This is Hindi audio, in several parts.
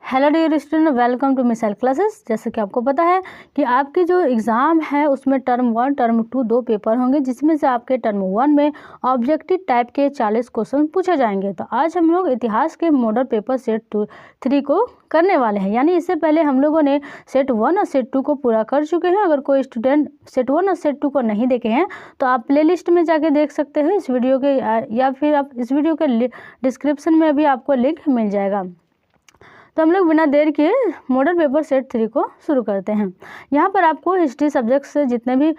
Hello dear student, welcome to missile classes. जैसे कि आपको पता है कि आपकी जो एग्ज़ाम है उसमें टर्म 1 टर्म 2 दो पेपर होंगे, जिसमें से आपके टर्म 1 में ऑब्जेक्टिव टाइप के 40 क्वेश्चन पूछे जाएंगे। तो आज हम लोग इतिहास के मॉडल पेपर सेट 3 को करने वाले हैं। यानी इससे पहले हम लोगों ने सेट 1 और सेट 2 को पूरा कर चुके हैं। अगर कोई स्टूडेंट सेट 1 और सेट 2 को नहीं देखे हैं तो आप प्लेलिस्ट में जाके देख सकते हैं इस वीडियो के, या फिर आप इस वीडियो के डिस्क्रिप्शन में भी आपको लिंक मिल जाएगा। तो हम लोग बिना देर किए मॉडल पेपर सेट 3 को शुरू करते हैं। यहाँ पर आपको हिस्ट्री सब्जेक्ट से जितने भी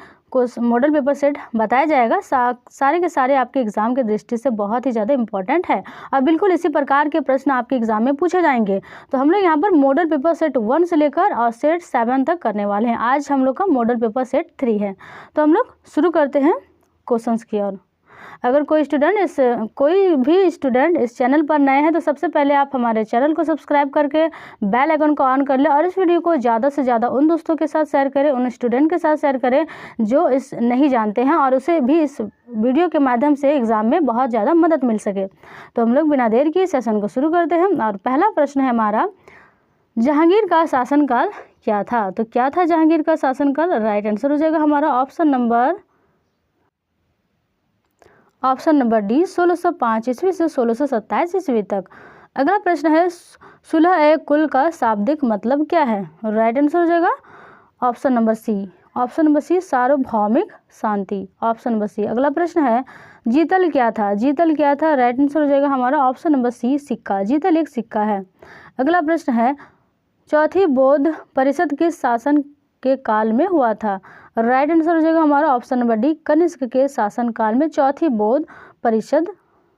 मॉडल पेपर सेट बताया जाएगा सारे के सारे आपके एग्जाम के दृष्टि से बहुत ही ज़्यादा इंपॉर्टेंट है और बिल्कुल इसी प्रकार के प्रश्न आपके एग्जाम में पूछे जाएंगे। तो हम लोग यहाँ पर मॉडल पेपर सेट 1 से लेकर और सेट 7 तक करने वाले हैं। आज हम लोग का मॉडल पेपर सेट 3 है। तो हम लोग शुरू करते हैं क्वेश्चंस की ओर। अगर कोई भी स्टूडेंट इस चैनल पर नए हैं तो सबसे पहले आप हमारे चैनल को सब्सक्राइब करके बेल आइकन को ऑन कर लें और इस वीडियो को ज़्यादा से ज़्यादा उन दोस्तों के साथ शेयर करें, उन स्टूडेंट के साथ शेयर करें जो इस नहीं जानते हैं और उसे भी इस वीडियो के माध्यम से एग्ज़ाम में बहुत ज़्यादा मदद मिल सके। तो हम लोग बिना देर किए सेशन को शुरू करते हैं और पहला प्रश्न है हमारा, जहांगीर का शासनकाल क्या था? तो क्या था जहांगीर का शासनकाल? राइट आंसर हो जाएगा हमारा ऑप्शन नंबर डी, 1605 ईस्वी से 1627 ईस्वी तक। अगला प्रश्न है, सुलह-ए-कुल का शाब्दिक मतलब क्या है? राइट आंसर हो जाएगा ऑप्शन नंबर सी, सार्वभौमिक शांति। ऑप्शन नंबर सी। अगला प्रश्न है, जीतल क्या था? राइट आंसर हो जाएगा हमारा ऑप्शन नंबर सी, सिक्का। जीतल एक सिक्का है। अगला प्रश्न है, चौथी बौद्ध परिषद किस शासन के काल में हुआ था? राइट आंसर हो जाएगा हमारा ऑप्शन नंबर डी, कनिष्क के शासन काल में चौथी बौद्ध परिषद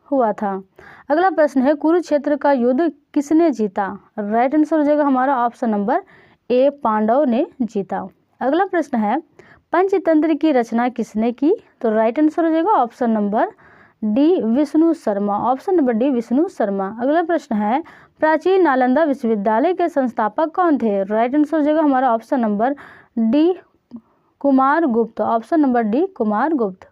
हुआ था। अगला प्रश्न है, कुरुक्षेत्र का युद्ध किसने जीता? राइट आंसर हो जाएगा हमारा ऑप्शन नंबर ए, पांडव ने जीता। अगला प्रश्न है, पंचतंत्र की रचना किसने की? तो राइट आंसर हो जाएगा option number D, Vishnu Sharma. Option number D, Vishnu Sharma. अगला प्रश्न है, प्राचीन नालंदा विश्वविद्यालय के संस्थापक कौन थे? राइट आंसर हो जाएगा हमारा ऑप्शन नंबर डी, कुमार गुप्त। ऑप्शन नंबर डी, कुमार गुप्त।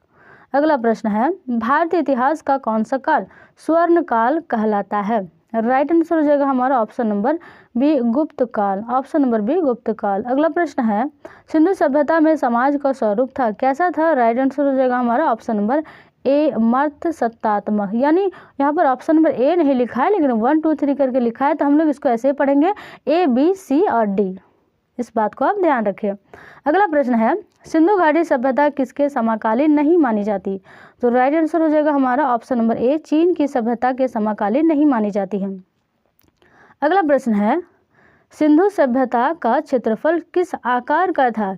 अगला प्रश्न है, भारतीय इतिहास का कौन सा काल स्वर्ण काल कहलाता है? राइट आंसर हो जाएगा हमारा ऑप्शन नंबर बी, गुप्त काल। ऑप्शन नंबर बी, गुप्त काल। अगला प्रश्न है, सिंधु सभ्यता में समाज का स्वरूप था, कैसा था? राइट आंसर हो जाएगा हमारा ऑप्शन नंबर ए, मर्द सत्तात्मक। यानी यहाँ पर ऑप्शन नंबर ए नहीं लिखा है लेकिन 1 2 3 करके लिखा है, तो हम लोग इसको ऐसे ही पढ़ेंगे ए, बी, सी और डी। इस बात को आप ध्यान रखें। अगला प्रश्न है, सिंधु घाटी सभ्यता किसके समकालीन नहीं मानी जाती? तो राइट आंसर हो जाएगा हमारा ऑप्शन नंबर ए, चीन की सभ्यता के समकालीन नहीं मानी जाती है। अगला प्रश्न है, सिंधु सभ्यता का क्षेत्रफल किस आकार का था?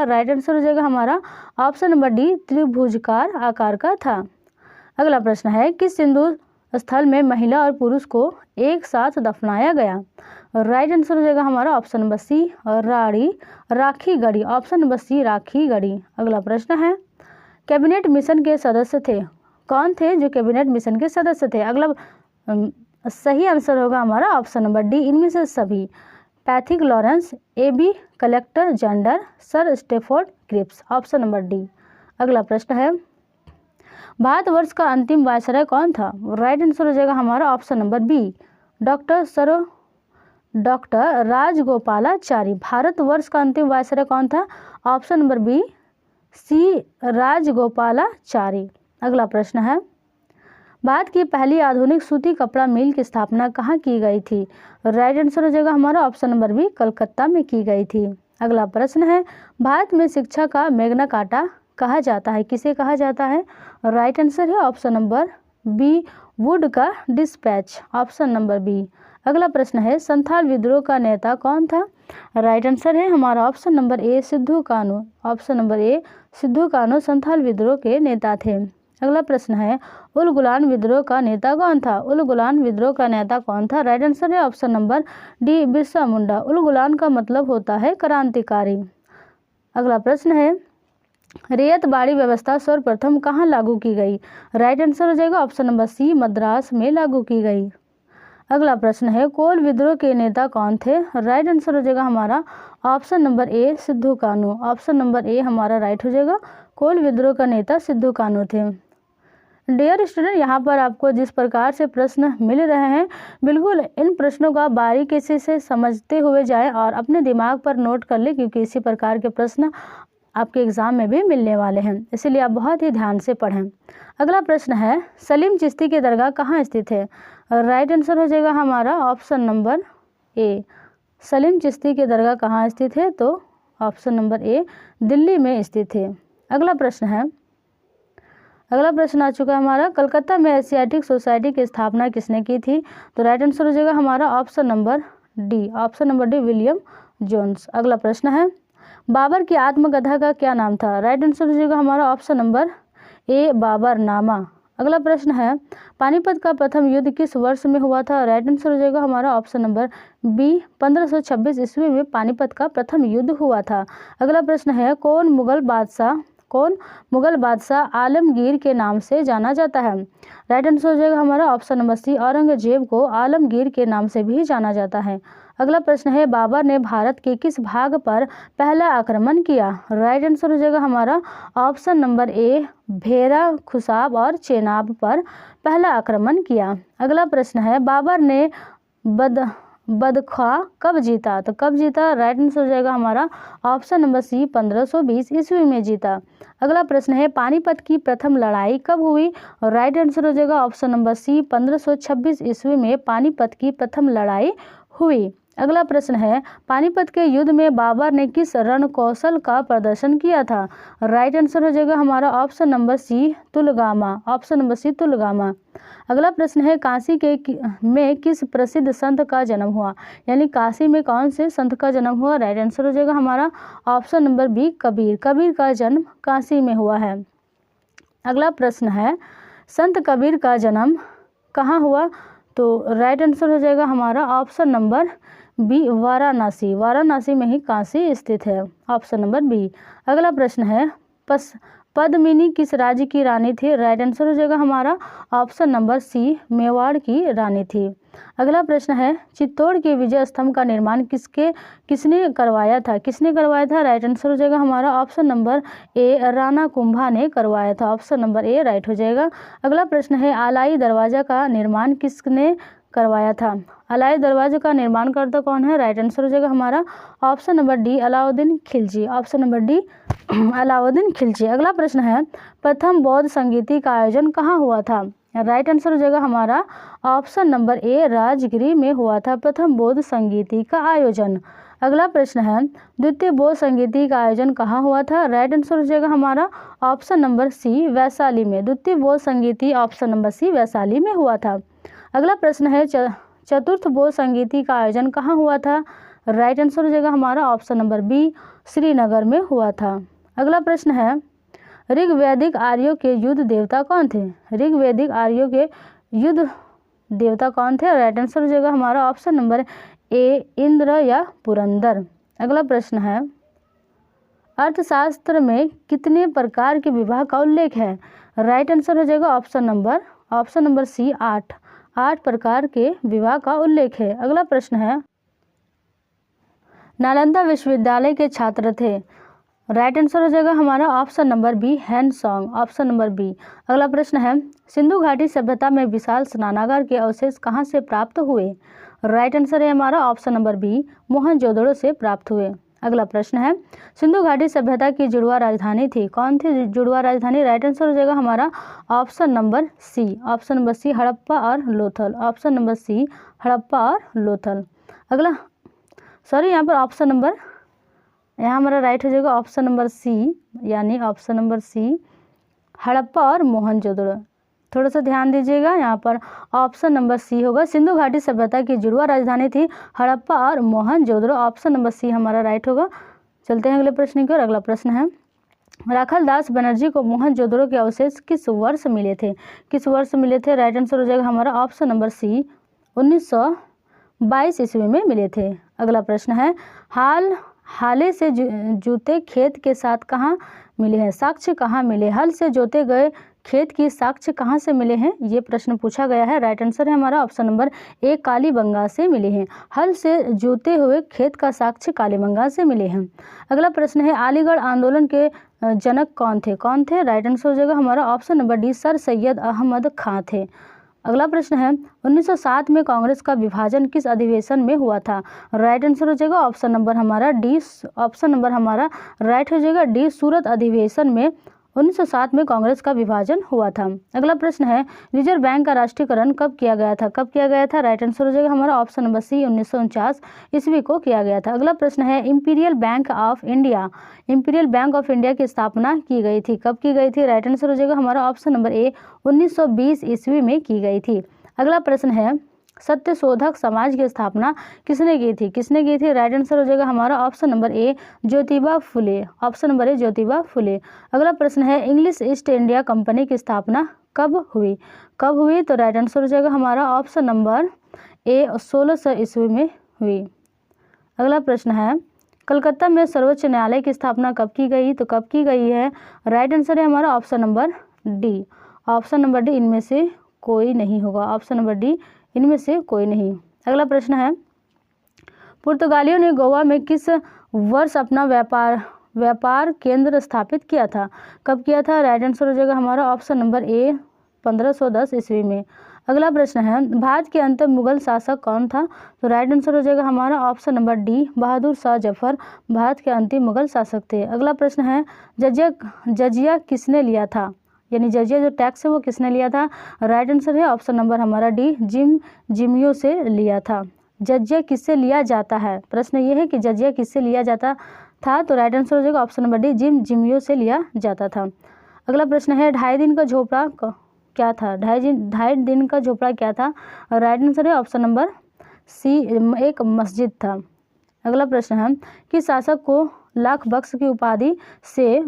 राइट आंसर हो जाएगा हमारा ऑप्शन नंबर डी, त्रिभुजाकार आकार का था। अगला प्रश्न है, किस सिंधु स्थल में महिला और पुरुष को एक साथ दफनाया गया? राइट आंसर हो जाएगा हमारा option number C, Rakhigarhi. Option number C, Rakhigarhi. अगला प्रश्न है, कैबिनेट मिशन के सदस्य थे, कौन थे जो कैबिनेट मिशन के सदस्य थे? अगला सही आंसर होगा हमारा ऑप्शन नंबर डी, इनमें से सभी। Pethick Lawrence, A V Alexander, sir Stafford Cripps. Option number D. अगला प्रश्न है, भारतवर्ष का अंतिम वायसराय कौन था? राइट आंसर हो जाएगा हमारा option number B, doctor Rajagopalachari. भारतवर्ष का अंतिम वायसराय कौन था? Option number B, C, Rajagopalachari. अगला प्रश्न है, भारत की पहली आधुनिक सूती कपड़ा मिल की स्थापना कहाँ की गई थी? राइट आंसर हो जाएगा हमारा ऑप्शन नंबर बी, कलकत्ता में की गई थी। अगला प्रश्न है, भारत में शिक्षा का मैग्ना कार्टा कहा जाता है, किसे कहा जाता है? राइट आंसर है ऑप्शन नंबर बी, वुड का डिस्पैच। Option number B. अगला प्रश्न है, संथाल विद्रोह का नेता कौन था? राइट आंसर है हमारा ऑप्शन नंबर ए, सिद्धू कान्हू। ऑप्शन नंबर ए, सिद्धू कान्हू संथाल विद्रोह के नेता थे। अगला प्रश्न है, उल गुलान विद्रोह का नेता कौन था? राइट आंसर है option number D, Birsa Munda. उल गुलान का मतलब होता है क्रांतिकारी। अगला प्रश्न है, रैयतवाड़ी व्यवस्था सर्वप्रथम कहाँ लागू की गई? राइट आंसर हो जाएगा ऑप्शन नंबर सी, मद्रास में लागू की गई। अगला प्रश्न है, कोल विद्रोह के नेता कौन थे? राइट आंसर हो जाएगा हमारा ऑप्शन नंबर ए, सिद्धू कान्हू। ऑप्शन नंबर ए हमारा राइट हो जाएगा, कोल विद्रोह का नेता सिद्धू कान्हू थे। डियर स्टूडेंट, यहाँ पर आपको जिस प्रकार से प्रश्न मिल रहे हैं, बिल्कुल इन प्रश्नों का बारीकी से समझते हुए जाएं और अपने दिमाग पर नोट कर लें, क्योंकि इसी प्रकार के प्रश्न आपके एग्ज़ाम में भी मिलने वाले हैं, इसीलिए आप बहुत ही ध्यान से पढ़ें। अगला प्रश्न है, सलीम चिश्ती की दरगाह कहाँ स्थित है? राइट आंसर हो जाएगा हमारा ऑप्शन नंबर ए। सलीम चिश्ती की दरगाह कहाँ स्थित है? तो ऑप्शन नंबर ए, दिल्ली में स्थित है। अगला प्रश्न आ चुका है हमारा, कलकत्ता में एशियाटिक सोसाइटी की स्थापना किसने की थी? तो राइट आंसर हो जाएगा हमारा option number D, William Jones. अगला प्रश्न है, बाबर की आत्मकथा का क्या नाम था? राइट आंसर हो जाएगा हमारा ऑप्शन नंबर ए, बाबरनामा। अगला प्रश्न है, पानीपत का प्रथम युद्ध किस वर्ष में हुआ था? राइट आंसर हो जाएगा हमारा ऑप्शन नंबर बी, 1526 ईस्वी में पानीपत का प्रथम युद्ध हुआ था। अगला प्रश्न है, कौन मुगल बादशाह आलमगीर के नाम से जाना जाता है? राइट आंसर हो जाएगा हमारा ऑप्शन नंबर सी, औरंगजेब को आलमगीर के नाम से भी जाना जाता है। अगला प्रश्न है, बाबर ने भारत के किस भाग पर पहला आक्रमण किया? राइट आंसर हो जाएगा हमारा ऑप्शन नंबर ए, भेरा, खुसाब और चेनाब पर पहला आक्रमण किया। अगला प्रश्न है, बाबर ने बदख्वा कब जीता? तो कब जीता? राइट आंसर हो जाएगा हमारा ऑप्शन नंबर सी, 1520 ईस्वी में जीता। अगला प्रश्न है, पानीपत की प्रथम लड़ाई कब हुई? राइट आंसर हो जाएगा ऑप्शन नंबर सी, 1526 ईस्वी में पानीपत की प्रथम लड़ाई हुई। अगला प्रश्न है, पानीपत के युद्ध में बाबर ने किस रणकौशल का प्रदर्शन किया था? राइट आंसर हो जाएगा हमारा ऑप्शन नंबर सी, तुलगामा। अगला प्रश्न है, काशी में किस प्रसिद्ध संत का जन्म हुआ? यानी काशी में कौन से संत का जन्म हुआ? राइट आंसर हो जाएगा हमारा ऑप्शन नंबर बी, कबीर का जन्म काशी में हुआ है। अगला प्रश्न है, संत कबीर का जन्म कहाँ हुआ? तो राइट आंसर हो जाएगा हमारा ऑप्शन नंबर बी, वाराणसी में ही काशी स्थित है। Option number B. अगला प्रश्न है, पद्मिनी किस राज्य की रानी थी? राइट आंसर हो जाएगा हमारा ऑप्शन नंबर सी, मेवाड़ की रानी थी। अगला प्रश्न है, चित्तौड़ के विजय स्तंभ का निर्माण किसने करवाया था? राइट आंसर हो जाएगा हमारा ऑप्शन नंबर ए, राणा कुंभा ने करवाया था। ऑप्शन नंबर ए राइट हो जाएगा। अगला प्रश्न है, आलाई दरवाजा का निर्माण किसने करवाया था? अलाई दरवाजे का निर्माण करता कौन है? राइट आंसर हो जाएगा हमारा option number D, Alauddin Khilji. Option number D, Alauddin Khilji. अगला प्रश्न है, प्रथम बौद्ध संगीति का आयोजन कहाँ हुआ था? राइट आंसर हो जाएगा हमारा ऑप्शन नंबर ए, राजगिरी में हुआ था प्रथम बौद्ध संगीति का आयोजन। अगला प्रश्न है, द्वितीय बौद्ध संगीति का आयोजन कहाँ हुआ था? राइट आंसर हो जाएगा हमारा ऑप्शन नंबर सी, वैशाली में। द्वितीय बौद्ध संगीति ऑप्शन नंबर सी, वैशाली में हुआ था। अगला प्रश्न है, चतुर्थ बौद्ध संगीति का आयोजन कहाँ हुआ था? राइट आंसर हो जाएगा हमारा ऑप्शन नंबर बी, श्रीनगर में हुआ था। अगला प्रश्न है, ऋग्वैदिक आर्यों के युद्ध देवता कौन थे? ऋग्वैदिक आर्यों के युद्ध देवता कौन थे? राइट आंसर हो जाएगा हमारा ऑप्शन नंबर ए, इंद्र या पुरंदर। अगला प्रश्न है, अर्थशास्त्र में कितने प्रकार के विवाह का उल्लेख है? राइट आंसर हो जाएगा ऑप्शन नंबर सी, 8 प्रकार के विवाह का उल्लेख है। अगला प्रश्न है, नालंदा विश्वविद्यालय के छात्र थे? राइट आंसर हो जाएगा हमारा ऑप्शन नंबर बी, हैंडसोंग। Option number B. अगला प्रश्न है, सिंधु घाटी सभ्यता में विशाल स्नानागार के अवशेष कहाँ से प्राप्त हुए? राइट आंसर है हमारा ऑप्शन नंबर बी, मोहनजोदड़ो से प्राप्त हुए। अगला प्रश्न है, सिंधु घाटी सभ्यता की जुड़वा राजधानी थी? कौन थी जुड़वा राजधानी? राइट आंसर हो जाएगा हमारा ऑप्शन नंबर सी, हड़प्पा और Lothal. Option number C, Harappa और लोथल। अगला यहाँ पर ऑप्शन नंबर, यहाँ हमारा राइट हो जाएगा ऑप्शन नंबर सी, यानी ऑप्शन नंबर सी, हड़प्पा और मोहनजोदड़ो। थोड़ा सा ध्यान दीजिएगा, यहाँ पर ऑप्शन नंबर सी होगा। सिंधु घाटी सभ्यता की जुड़वा राजधानी थी हड़प्पा और मोहनजोदड़ो। ऑप्शन नंबर सी हमारा राइट होगा। चलते हैं अगले प्रश्न की ओर। अगला प्रश्न है, राखाल दास बनर्जी को मोहनजोदड़ो के अवशेष किस वर्ष मिले थे? राइट आंसर हो जाएगा हमारा ऑप्शन नंबर सी, 1922 ईस्वी में मिले थे। अगला प्रश्न है, हाले से जूते खेत के साथ कहाँ मिले हैं? साक्ष्य कहाँ मिले? हल से जोते गए खेत की साक्ष्य कहाँ से मिले हैं, ये प्रश्न पूछा गया है। राइट आंसर है हमारा ऑप्शन नंबर ए, कालीबंगा से मिले हैं। हल से जोते हुए खेत का साक्ष्य कालीबंगा से मिले हैं। अगला प्रश्न है, अलीगढ़ आंदोलन के जनक कौन थे? राइट आंसर हो जाएगा हमारा option number D, sir Syed Ahmad Khan थे। अगला प्रश्न है, 1907 में कांग्रेस का विभाजन किस अधिवेशन में हुआ था? राइट आंसर हो जाएगा ऑप्शन नंबर हमारा डी, ऑप्शन नंबर हमारा राइट हो जाएगा डी, सूरत अधिवेशन में 1907 में कांग्रेस का विभाजन हुआ था। अगला प्रश्न है, रिजर्व बैंक का राष्ट्रीयकरण कब किया गया था? राइट आंसर हो जाएगा हमारा ऑप्शन नंबर सी, 1949 ईस्वी को किया गया था। अगला प्रश्न है, इंपीरियल बैंक ऑफ इंडिया की स्थापना की गई थी, कब की गई थी? राइट आंसर हो जाएगा हमारा ऑप्शन नंबर ए, 1920 ईस्वी में की गई थी। अगला प्रश्न है, सत्यशोधक समाज की स्थापना किसने की थी? राइट आंसर हो जाएगा हमारा option number A, Jyotiba Phule. Option number A, Jyotiba Phule. अगला प्रश्न है, इंग्लिश ईस्ट इंडिया कंपनी की स्थापना कब हुई? तो राइट आंसर हो जाएगा हमारा ऑप्शन नंबर ए, 1600 ईस्वी में हुई। अगला प्रश्न है, कलकत्ता में सर्वोच्च न्यायालय की स्थापना कब की गई? तो कब की गई है? राइट आंसर है हमारा ऑप्शन नंबर डी, इनमें से कोई नहीं होगा। ऑप्शन नंबर डी, इनमें से कोई नहीं। अगला प्रश्न है, पुर्तगालियों ने गोवा में किस वर्ष अपना व्यापार केंद्र स्थापित किया था? कब किया था? राइट आंसर हो जाएगा हमारा ऑप्शन नंबर ए, 1510 ईस्वी में। अगला प्रश्न है, भारत के अंतिम मुगल शासक कौन था? तो राइट आंसर हो जाएगा हमारा option number D, Bahadur Shah Zafar Bharat के अंतिम मुगल शासक थे। अगला प्रश्न है, जजिया किसने लिया था? यानी जजिया जो टैक्स है वो किसने लिया था? राइट आंसर है ऑप्शन नंबर हमारा डी, जिमियो से लिया था। जजिया किससे लिया जाता है? प्रश्न ये है कि जजिया किससे लिया जाता था? तो राइट आंसर हो जाएगा ऑप्शन नंबर डी, जिमियो से लिया जाता था। अगला प्रश्न है, 2.5 दिन का झोपड़ा क्या था? 2.5 दिन का झोपड़ा क्या था? राइट आंसर है ऑप्शन नंबर सी, एक मस्जिद था। अगला प्रश्न है, किस शासक को लाख बख्श की उपाधि से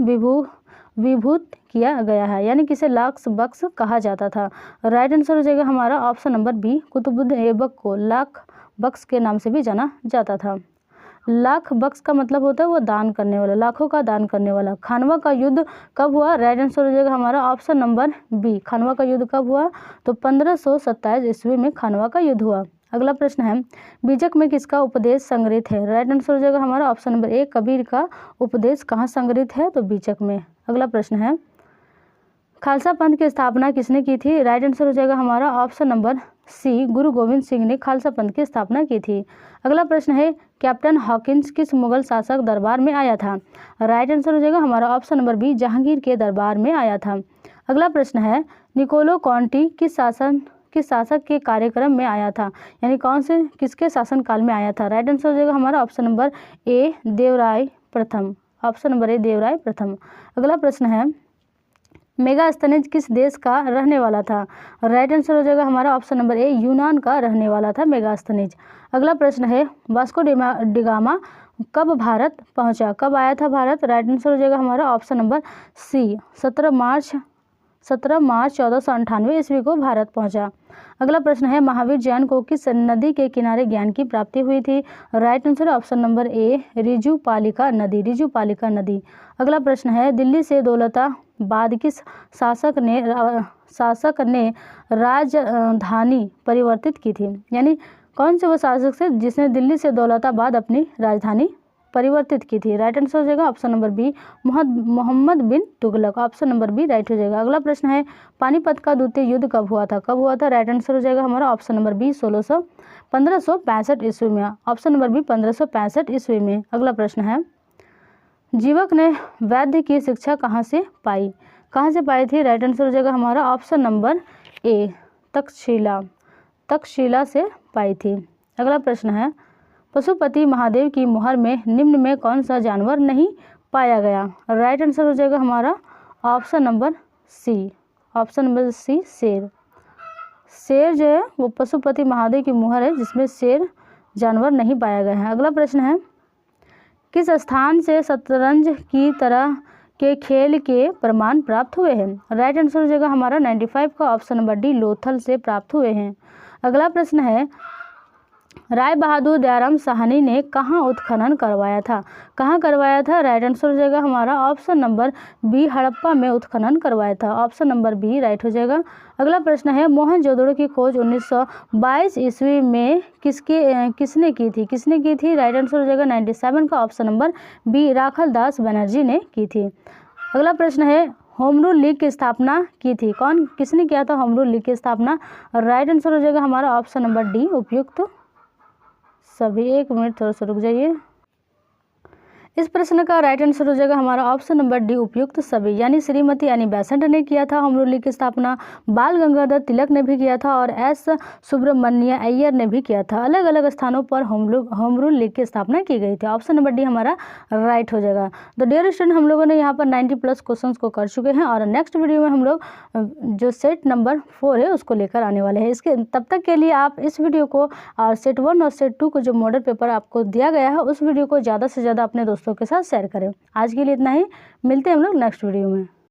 विभूत किया गया है? यानी किसे लाख बख्श कहा जाता था? राइट आंसर हो जाएगा हमारा option number B, Qutubuddin Aibak को लाख बख्श के नाम से भी जाना जाता था। लाख बख्श का मतलब होता है वो दान करने वाला, लाखों का दान करने वाला। खानवा का युद्ध कब हुआ? राइट आंसर हो जाएगा हमारा ऑप्शन नंबर बी, खानवा का युद्ध कब हुआ? तो 1527 ईस्वी में खानवा का युद्ध हुआ। अगला प्रश्न है, बीजक में किसका उपदेश संग्रहित है? राइट आंसर हो जाएगा हमारा ऑप्शन नंबर ए, कबीर का उपदेश कहाँ संग्रहित है? तो बीजक में। अगला प्रश्न है, खालसा पंथ की स्थापना किसने की थी? राइट आंसर हो जाएगा हमारा ऑप्शन नंबर सी, गुरु गोविंद सिंह ने खालसा पंथ की स्थापना की थी। अगला प्रश्न है, कैप्टन हॉकिंस किस मुगल शासक दरबार में आया था? राइट आंसर हो जाएगा हमारा ऑप्शन नंबर बी, जहांगीर के दरबार में आया था। अगला प्रश्न है, निकोलो कॉन्टी किस शासक के कार्यक्रम में आया था? यानी किसके शासनकाल में आया था? राइट आंसर हो जाएगा हमारा ऑप्शन नंबर ए, देवराय प्रथम। ऑप्शन नंबर ए, देवराय प्रथम। अगला प्रश्न है, मेगास्थनीज किस देश का रहने वाला था? राइट आंसर हो जाएगा हमारा ऑप्शन नंबर ए, यूनान का रहने वाला था मेगास्थनीज। अगला प्रश्न है, वास्को डिगामा कब भारत पहुंचा? कब आया था भारत? राइट आंसर हो जाएगा हमारा ऑप्शन नंबर सी, 17 मार्च 1498 ईस्वी को भारत पहुंचा। अगला प्रश्न है, महावीर जैन को किस नदी के किनारे ज्ञान की प्राप्ति हुई थी? Right answer option number A, Rijupalika नदी। अगला प्रश्न है, दिल्ली से दौलताबाद किस शासक ने राजधानी परिवर्तित की थी? यानी कौन से वो शासक थे जिसने दिल्ली से दौलताबाद अपनी राजधानी परिवर्तित की थी? राइट आंसर हो जाएगा option number B, Mohammad bin Tughlaq. Option number B right हो जाएगा। अगला प्रश्न है, पानीपत का द्वितीय युद्ध कब हुआ था? राइट आंसर हो जाएगा हमारा ऑप्शन नंबर बी, 1565 ईस्वी में। ऑप्शन नंबर बी, 1565 ईस्वी में। अगला प्रश्न है, जीवक ने वैद्य की शिक्षा कहाँ से पाई थी? राइट आंसर हो जाएगा हमारा ऑप्शन नंबर ए, तक्षशिला से पाई थी। अगला प्रश्न है, पशुपति महादेव की मुहर में निम्न में कौन सा जानवर नहीं पाया गया? राइट आंसर हो जाएगा हमारा ऑप्शन नंबर सी, शेर जो है वो पशुपति महादेव की मुहर है जिसमें शेर जानवर नहीं पाया गया है। अगला प्रश्न है, किस स्थान से शतरंज की तरह के खेल के प्रमाण प्राप्त हुए हैं? राइट आंसर हो जाएगा हमारा 95 का ऑप्शन नंबर डी, लोथल से प्राप्त हुए हैं। अगला प्रश्न है, राय बहादुर दयाराम साहनी ने कहाँ उत्खनन करवाया था? कहाँ करवाया था? राइट आंसर हो जाएगा हमारा ऑप्शन नंबर बी, हड़प्पा में उत्खनन करवाया था। ऑप्शन नंबर बी राइट हो जाएगा। अगला प्रश्न है, मोहनजोदड़ो की खोज 1922 ईस्वी में किसने की थी? किसने की थी? राइट आंसर हो जाएगा 97 का ऑप्शन नंबर बी, राखल दास बनर्जी ने की थी। अगला प्रश्न है, होम रूल लीग की स्थापना की थी? किसने किया था होम रूल लीग की स्थापना? राइट आंसर हो जाएगा हमारा ऑप्शन नंबर डी, उपयुक्त सभी। 1 मिनट थोड़ा सा रुक जाइए। इस प्रश्न का राइट आंसर हो जाएगा हमारा ऑप्शन नंबर डी, उपयुक्त सभी। यानी श्रीमती एनी बेसेंट ने किया था होम रूल लीग की स्थापना, बाल गंगाधर तिलक ने भी किया था और एस सुब्रमण्य अय्यर ने भी किया था। अलग अलग स्थानों पर होम रूल लीग की स्थापना की गई थी। ऑप्शन नंबर डी हमारा राइट हो जाएगा। तो डियर स्टूडेंट, हम लोगों ने यहाँ पर 90+ क्वेश्चंस को कर चुके हैं और नेक्स्ट वीडियो में हम लोग जो सेट नंबर 4 है उसको लेकर आने वाले हैं। इसके तब तक के लिए आप इस वीडियो को और सेट 1 और सेट 2 को जो मॉडल पेपर आपको दिया गया है उस वीडियो को ज़्यादा से ज़्यादा अपने दोस्तों के साथ शेयर करें। आज के लिए इतना ही, मिलते हैं हम लोग नेक्स्ट वीडियो में।